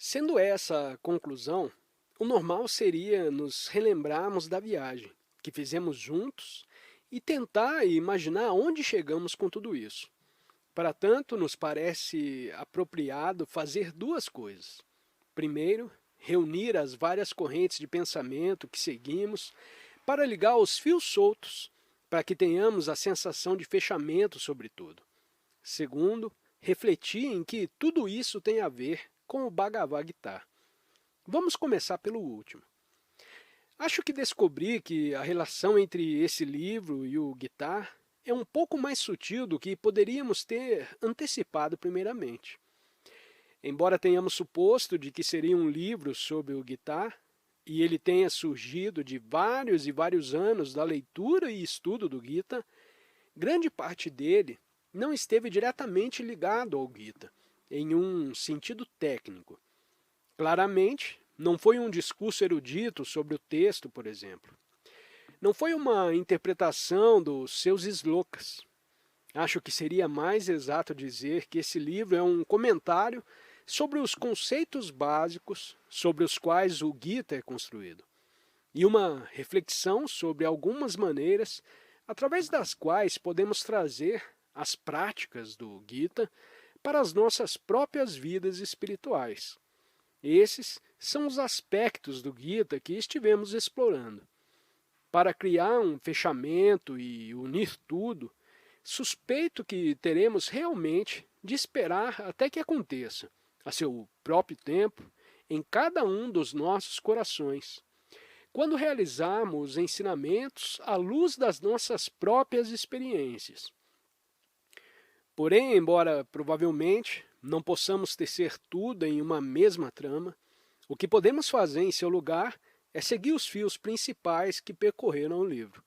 Sendo essa a conclusão, o normal seria nos relembrarmos da viagem que fizemos juntos e tentar imaginar onde chegamos com tudo isso. Para tanto, nos parece apropriado fazer duas coisas. Primeiro, reunir as várias correntes de pensamento que seguimos para ligar os fios soltos, para que tenhamos a sensação de fechamento sobre tudo. Segundo, refletir em que tudo isso tem a ver com o Bhagavad Gita. Vamos começar pelo último. Acho que descobri que a relação entre esse livro e o Gita é um pouco mais sutil do que poderíamos ter antecipado primeiramente. Embora tenhamos suposto de que seria um livro sobre o Gita, e ele tenha surgido de vários e vários anos da leitura e estudo do Gita, grande parte dele não esteve diretamente ligado ao Gita, em um sentido técnico. Claramente, não foi um discurso erudito sobre o texto, por exemplo. Não foi uma interpretação dos seus slokas. Acho que seria mais exato dizer que esse livro é um comentário sobre os conceitos básicos sobre os quais o Gita é construído, e uma reflexão sobre algumas maneiras através das quais podemos trazer as práticas do Gita para as nossas próprias vidas espirituais. Esses são os aspectos do Gita que estivemos explorando. Para criar um fechamento e unir tudo, suspeito que teremos realmente de esperar até que aconteça, a seu próprio tempo, em cada um dos nossos corações, quando realizarmos os ensinamentos à luz das nossas próprias experiências. Porém, embora provavelmente não possamos tecer tudo em uma mesma trama, o que podemos fazer em seu lugar é seguir os fios principais que percorreram o livro.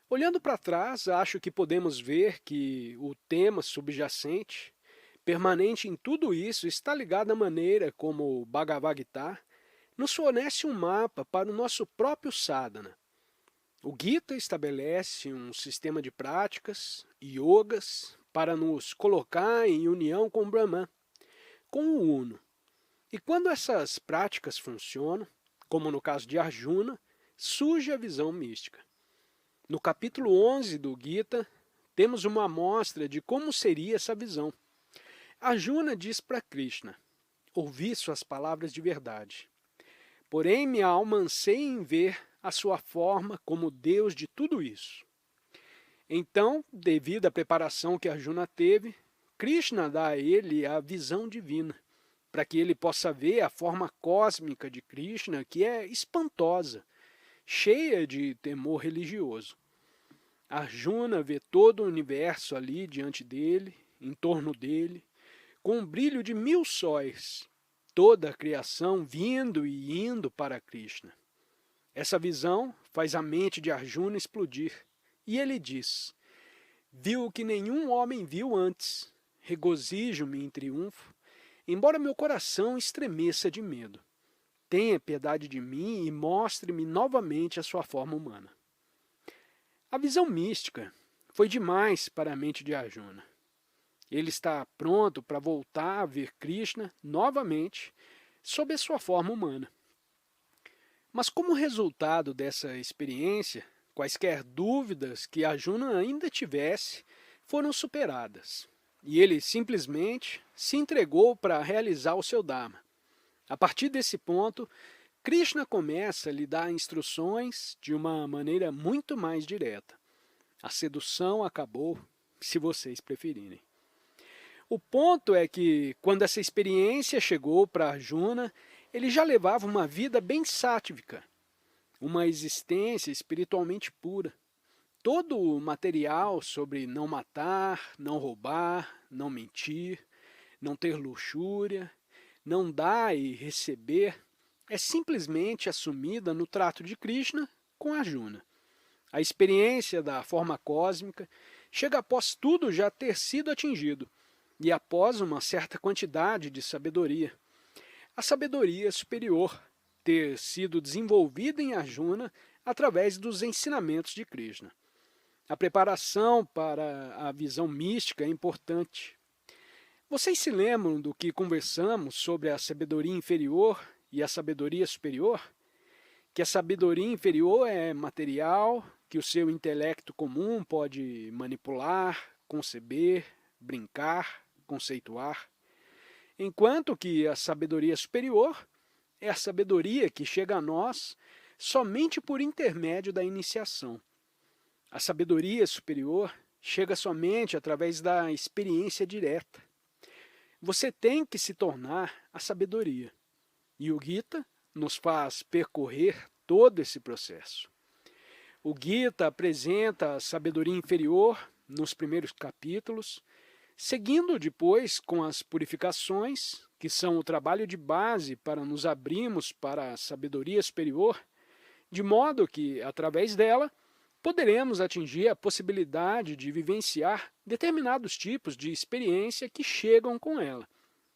Olhando para trás, acho que podemos ver que o tema subjacente, permanente em tudo isso, está ligado à maneira como o Bhagavad Gita nos fornece um mapa para o nosso próprio sadhana. O Gita estabelece um sistema de práticas, yogas, para nos colocar em união com o Brahman, com o Uno. E quando essas práticas funcionam, como no caso de Arjuna, surge a visão mística. No capítulo 11 do Gita, temos uma amostra de como seria essa visão. Arjuna diz para Krishna: ouvi suas palavras de verdade. Porém, minha alma anseia em ver a sua forma como Deus de tudo isso. Então, devido à preparação que Arjuna teve, Krishna dá a ele a visão divina, para que ele possa ver a forma cósmica de Krishna, que é espantosa, cheia de temor religioso. Arjuna vê todo o universo ali diante dele, em torno dele, com um brilho de 1000 sóis, toda a criação vindo e indo para Krishna. Essa visão faz a mente de Arjuna explodir, e ele diz: viu o que nenhum homem viu antes, regozijo-me em triunfo, embora meu coração estremeça de medo. Tenha piedade de mim e mostre-me novamente a sua forma humana. A visão mística foi demais para a mente de Arjuna. Ele está pronto para voltar a ver Krishna novamente sob a sua forma humana. Mas como resultado dessa experiência, quaisquer dúvidas que Arjuna ainda tivesse foram superadas, e ele simplesmente se entregou para realizar o seu Dharma. A partir desse ponto, Krishna começa a lhe dar instruções de uma maneira muito mais direta. A sedução acabou, se vocês preferirem. O ponto é que, quando essa experiência chegou para Arjuna, ele já levava uma vida bem sáttvica, uma existência espiritualmente pura. Todo o material sobre não matar, não roubar, não mentir, não ter luxúria, não dar e receber, é simplesmente assumida no trato de Krishna com Arjuna. A experiência da forma cósmica chega após tudo já ter sido atingido, e após uma certa quantidade de sabedoria. A sabedoria superior ter sido desenvolvida em Arjuna através dos ensinamentos de Krishna. A preparação para a visão mística é importante. Vocês se lembram do que conversamos sobre a sabedoria inferior e a sabedoria superior? Que a sabedoria inferior é material, que o seu intelecto comum pode manipular, conceber, brincar, conceituar, enquanto que a sabedoria superior é a sabedoria que chega a nós somente por intermédio da iniciação. A sabedoria superior chega somente através da experiência direta. Você tem que se tornar a sabedoria. E o Gita nos faz percorrer todo esse processo. O Gita apresenta a sabedoria inferior nos primeiros capítulos, seguindo depois com as purificações, que são o trabalho de base para nos abrirmos para a sabedoria superior, de modo que, através dela, poderemos atingir a possibilidade de vivenciar determinados tipos de experiência que chegam com ela.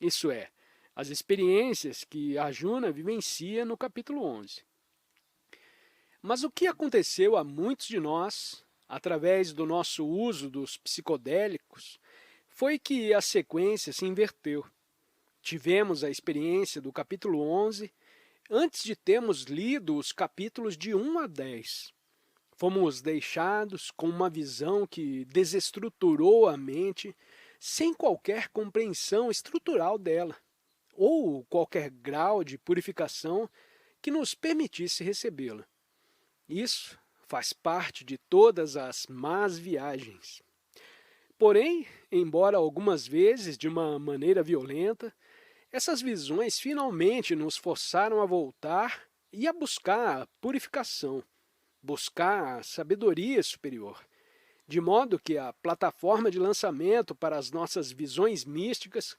Isso é, as experiências que Arjuna vivencia no capítulo 11. Mas o que aconteceu a muitos de nós, através do nosso uso dos psicodélicos, foi que a sequência se inverteu. Tivemos a experiência do capítulo 11 antes de termos lido os capítulos de 1 a 10. Fomos deixados com uma visão que desestruturou a mente sem qualquer compreensão estrutural dela, ou qualquer grau de purificação que nos permitisse recebê-la. Isso faz parte de todas as más viagens. Porém, embora algumas vezes de uma maneira violenta, essas visões finalmente nos forçaram a voltar e a buscar a purificação, buscar a sabedoria superior, de modo que a plataforma de lançamento para as nossas visões místicas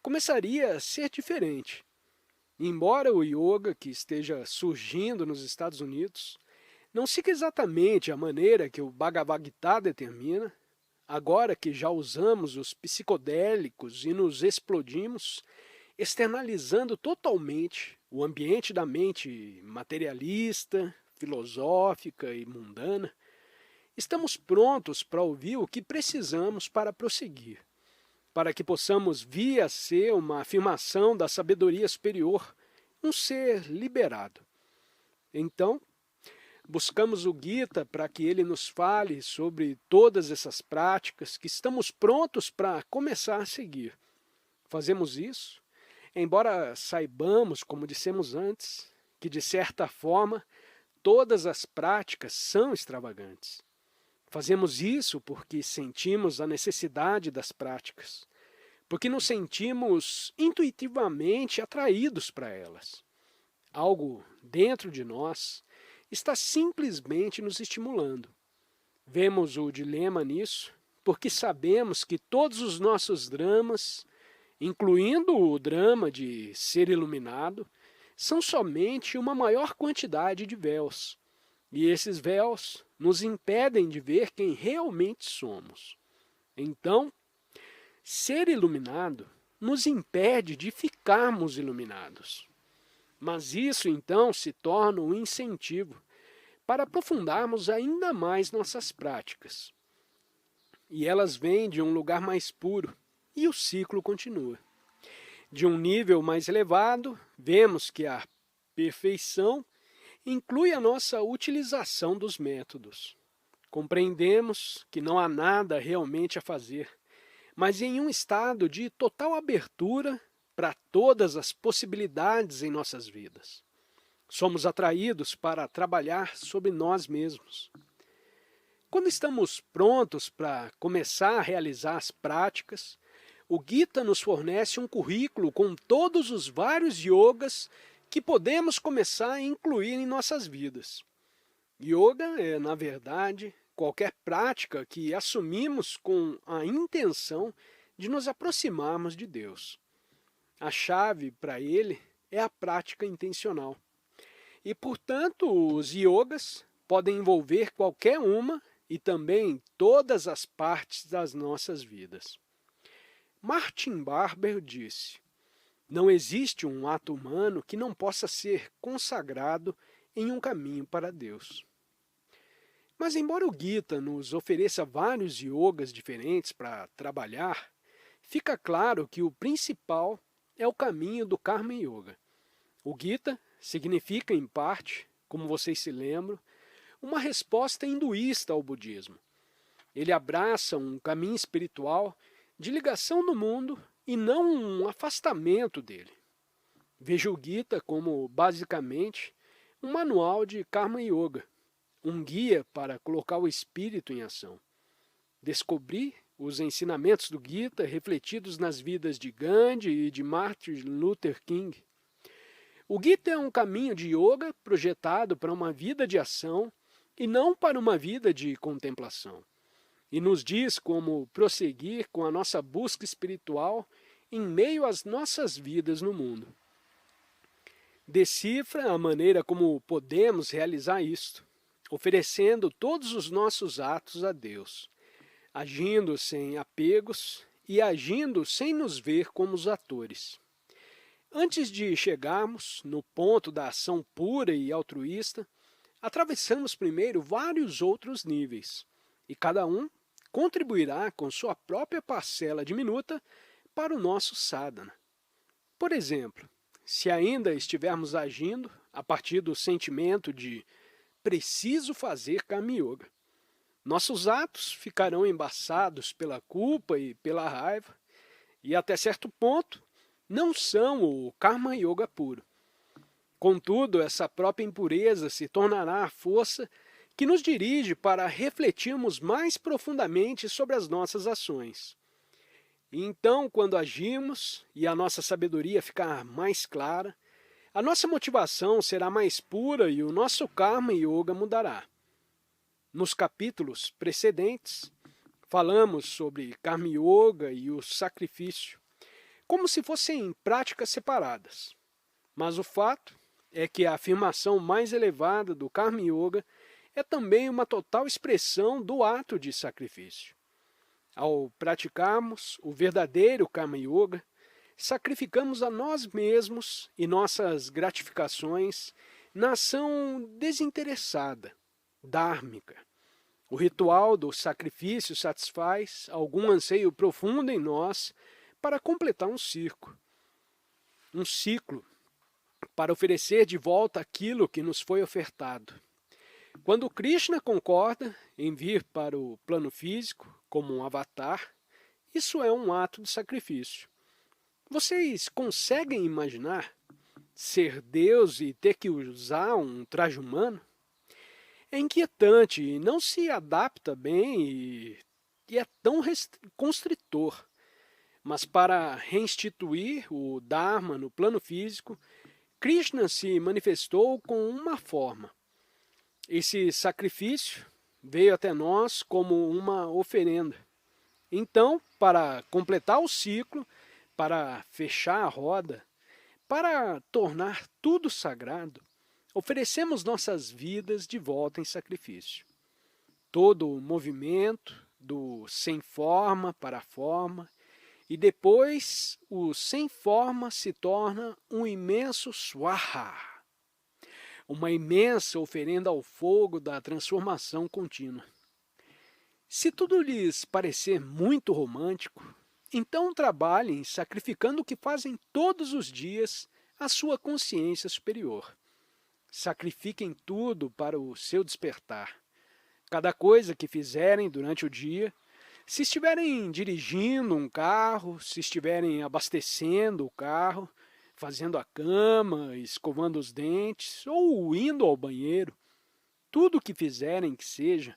começaria a ser diferente. Embora o yoga que esteja surgindo nos Estados Unidos não siga exatamente a maneira que o Bhagavad Gita determina, agora que já usamos os psicodélicos e nos explodimos, externalizando totalmente o ambiente da mente materialista, filosófica e mundana, estamos prontos para ouvir o que precisamos para prosseguir, para que possamos vir a ser uma afirmação da sabedoria superior, um ser liberado. Então, buscamos o Gita para que ele nos fale sobre todas essas práticas que estamos prontos para começar a seguir. Fazemos isso, embora saibamos, como dissemos antes, que de certa forma todas as práticas são extravagantes. Fazemos isso porque sentimos a necessidade das práticas, porque nos sentimos intuitivamente atraídos para elas. Algo dentro de nós está simplesmente nos estimulando. Vemos o dilema nisso, porque sabemos que todos os nossos dramas, incluindo o drama de ser iluminado, são somente uma maior quantidade de véus, e esses véus nos impedem de ver quem realmente somos. Então, ser iluminado nos impede de ficarmos iluminados. Mas isso então se torna um incentivo para aprofundarmos ainda mais nossas práticas. E elas vêm de um lugar mais puro, e o ciclo continua. De um nível mais elevado, vemos que a perfeição inclui a nossa utilização dos métodos. Compreendemos que não há nada realmente a fazer, mas em um estado de total abertura para todas as possibilidades em nossas vidas. Somos atraídos para trabalhar sobre nós mesmos. Quando estamos prontos para começar a realizar as práticas, o Gita nos fornece um currículo com todos os vários yogas que podemos começar a incluir em nossas vidas. Yoga é, na verdade, qualquer prática que assumimos com a intenção de nos aproximarmos de Deus. A chave para ele é a prática intencional. E, portanto, os yogas podem envolver qualquer uma e também todas as partes das nossas vidas. Martin Barber disse: não existe um ato humano que não possa ser consagrado em um caminho para Deus. Mas embora o Gita nos ofereça vários yogas diferentes para trabalhar, fica claro que o principal é o caminho do Karma Yoga. O Gita significa, em parte, como vocês se lembram, uma resposta hinduísta ao budismo. Ele abraça um caminho espiritual de ligação no mundo e não um afastamento dele. Veja o Gita como, basicamente, um manual de Karma Yoga, um guia para colocar o espírito em ação. Descobrir os ensinamentos do Gita refletidos nas vidas de Gandhi e de Martin Luther King. O Gita é um caminho de yoga projetado para uma vida de ação e não para uma vida de contemplação. E nos diz como prosseguir com a nossa busca espiritual em meio às nossas vidas no mundo. Decifra a maneira como podemos realizar isto, oferecendo todos os nossos atos a Deus, agindo sem apegos e agindo sem nos ver como os atores. Antes de chegarmos no ponto da ação pura e altruísta, atravessamos primeiro vários outros níveis, e cada um contribuirá com sua própria parcela diminuta para o nosso sadhana. Por exemplo, se ainda estivermos agindo a partir do sentimento de preciso fazer Karma Yoga, nossos atos ficarão embaçados pela culpa e pela raiva, e até certo ponto não são o Karma Yoga puro. Contudo, essa própria impureza se tornará a força que nos dirige para refletirmos mais profundamente sobre as nossas ações. E então, quando agimos e a nossa sabedoria ficar mais clara, a nossa motivação será mais pura e o nosso Karma Yoga mudará. Nos capítulos precedentes, falamos sobre Karma Yoga e o sacrifício, como se fossem práticas separadas. Mas o fato é que a afirmação mais elevada do Karma Yoga é também uma total expressão do ato de sacrifício. Ao praticarmos o verdadeiro Karma Yoga, sacrificamos a nós mesmos e nossas gratificações na ação desinteressada, dhármica. O ritual do sacrifício satisfaz algum anseio profundo em nós para completar um ciclo, para oferecer de volta aquilo que nos foi ofertado. Quando Krishna concorda em vir para o plano físico como um avatar, isso é um ato de sacrifício. Vocês conseguem imaginar ser Deus e ter que usar um traje humano? É inquietante e não se adapta bem e é tão constritor. Mas para reinstituir o Dharma no plano físico, Krishna se manifestou com uma forma. Esse sacrifício veio até nós como uma oferenda. Então, para completar o ciclo, para fechar a roda, para tornar tudo sagrado, oferecemos nossas vidas de volta em sacrifício. Todo o movimento do sem forma para a forma, e depois o sem forma se torna um imenso swaha, uma imensa oferenda ao fogo da transformação contínua. Se tudo lhes parecer muito romântico, então trabalhem sacrificando o que fazem todos os dias à sua consciência superior. Sacrifiquem tudo para o seu despertar. Cada coisa que fizerem durante o dia, se estiverem dirigindo um carro, se estiverem abastecendo o carro, fazendo a cama, escovando os dentes ou indo ao banheiro, tudo o que fizerem que seja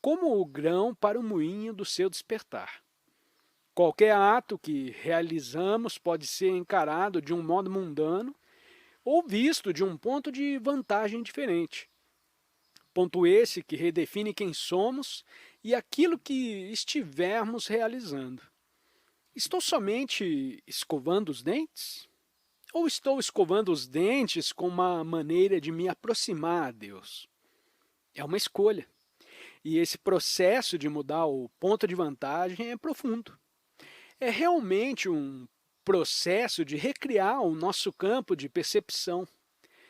como o grão para o moinho do seu despertar. Qualquer ato que realizamos pode ser encarado de um modo mundano ou visto de um ponto de vantagem diferente. Ponto esse que redefine quem somos e aquilo que estivermos realizando. Estou somente escovando os dentes? Ou estou escovando os dentes com uma maneira de me aproximar a Deus? É uma escolha. E esse processo de mudar o ponto de vantagem é profundo. É realmente um processo de recriar o nosso campo de percepção,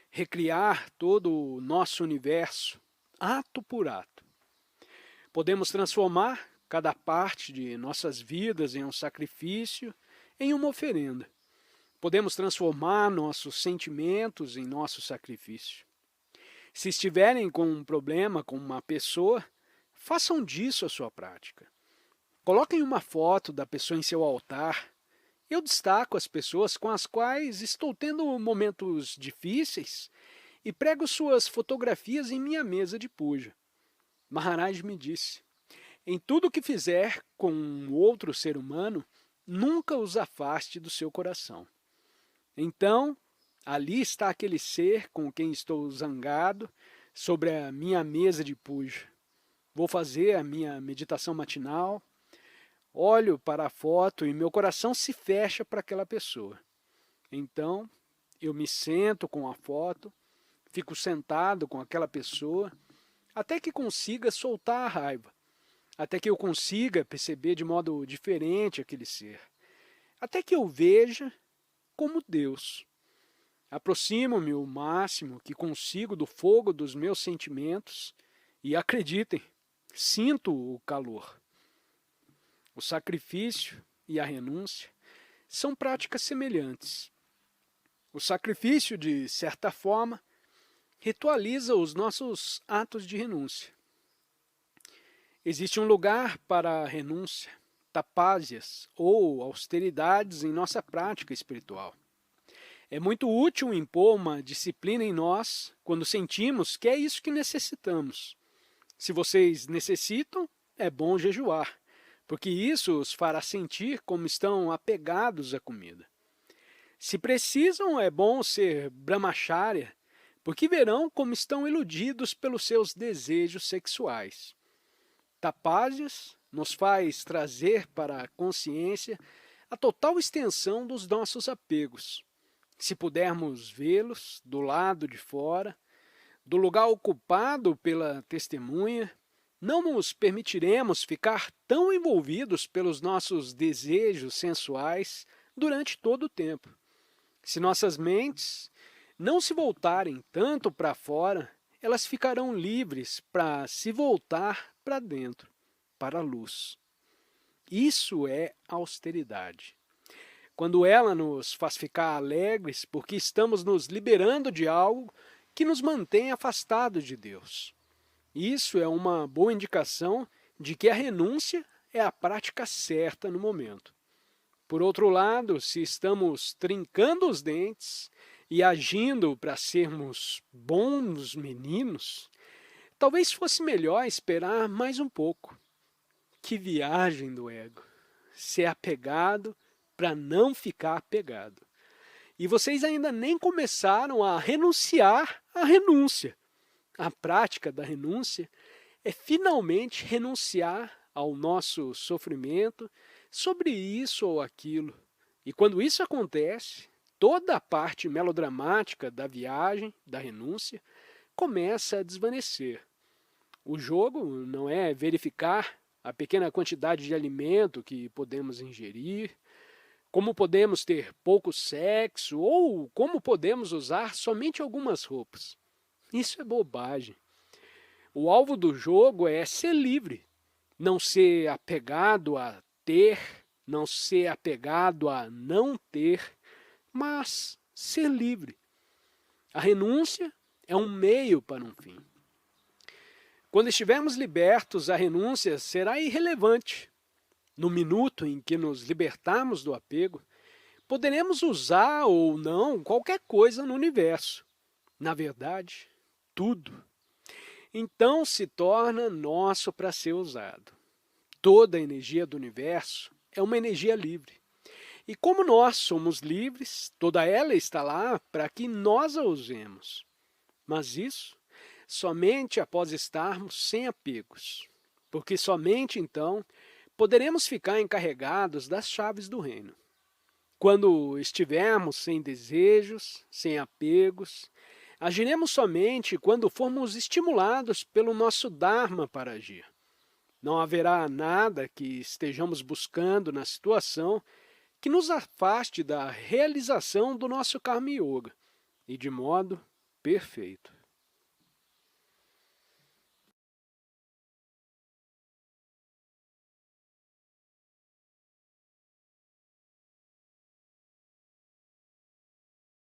recriar todo o nosso universo, ato por ato. Podemos transformar cada parte de nossas vidas em um sacrifício, em uma oferenda. Podemos transformar nossos sentimentos em nosso sacrifício. Se estiverem com um problema com uma pessoa, façam disso a sua prática. Coloquem uma foto da pessoa em seu altar. Eu destaco as pessoas com as quais estou tendo momentos difíceis e prego suas fotografias em minha mesa de puja. Maharaj me disse: em tudo que fizer com outro ser humano, nunca os afaste do seu coração. Então, ali está aquele ser com quem estou zangado sobre a minha mesa de puja. Vou fazer a minha meditação matinal, olho para a foto e meu coração se fecha para aquela pessoa. Então, eu me sento com a foto, fico sentado com aquela pessoa, até que consiga soltar a raiva, até que eu consiga perceber de modo diferente aquele ser, até que eu veja como Deus. Aproximo-me o máximo que consigo do fogo dos meus sentimentos e, acreditem, sinto o calor. O sacrifício e a renúncia são práticas semelhantes. O sacrifício, de certa forma, ritualiza os nossos atos de renúncia. Existe um lugar para a renúncia, tapásias ou austeridades em nossa prática espiritual. É muito útil impor uma disciplina em nós quando sentimos que é isso que necessitamos. Se vocês necessitam, é bom jejuar, porque isso os fará sentir como estão apegados à comida. Se precisam, é bom ser brahmacharya, porque verão como estão iludidos pelos seus desejos sexuais. Tapásias nos faz trazer para a consciência a total extensão dos nossos apegos. Se pudermos vê-los do lado de fora, do lugar ocupado pela testemunha, não nos permitiremos ficar tão envolvidos pelos nossos desejos sensuais durante todo o tempo. Se nossas mentes não se voltarem tanto para fora, elas ficarão livres para se voltar para dentro, para a luz. Isso é austeridade. Quando ela nos faz ficar alegres porque estamos nos liberando de algo que nos mantém afastados de Deus. Isso é uma boa indicação de que a renúncia é a prática certa no momento. Por outro lado, se estamos trincando os dentes e agindo para sermos bons meninos, talvez fosse melhor esperar mais um pouco. Que viagem do ego! Ser apegado para não ficar apegado. E vocês ainda nem começaram a renunciar à renúncia. A prática da renúncia é finalmente renunciar ao nosso sofrimento sobre isso ou aquilo. E quando isso acontece, toda a parte melodramática da viagem, da renúncia, começa a desvanecer. O jogo não é verificar a pequena quantidade de alimento que podemos ingerir, como podemos ter pouco sexo ou como podemos usar somente algumas roupas. Isso é bobagem. O alvo do jogo é ser livre, não ser apegado a ter, não ser apegado a não ter, mas ser livre. A renúncia é um meio para um fim. Quando estivermos libertos, a renúncia será irrelevante. No minuto em que nos libertarmos do apego, poderemos usar ou não qualquer coisa no universo. Na verdade, tudo. Então se torna nosso para ser usado. Toda a energia do universo é uma energia livre. E como nós somos livres, toda ela está lá para que nós a usemos. Mas isso somente após estarmos sem apegos, porque somente então poderemos ficar encarregados das chaves do reino. Quando estivermos sem desejos, sem apegos, agiremos somente quando formos estimulados pelo nosso Dharma para agir. Não haverá nada que estejamos buscando na situação que nos afaste da realização do nosso Karma Yoga, e de modo perfeito.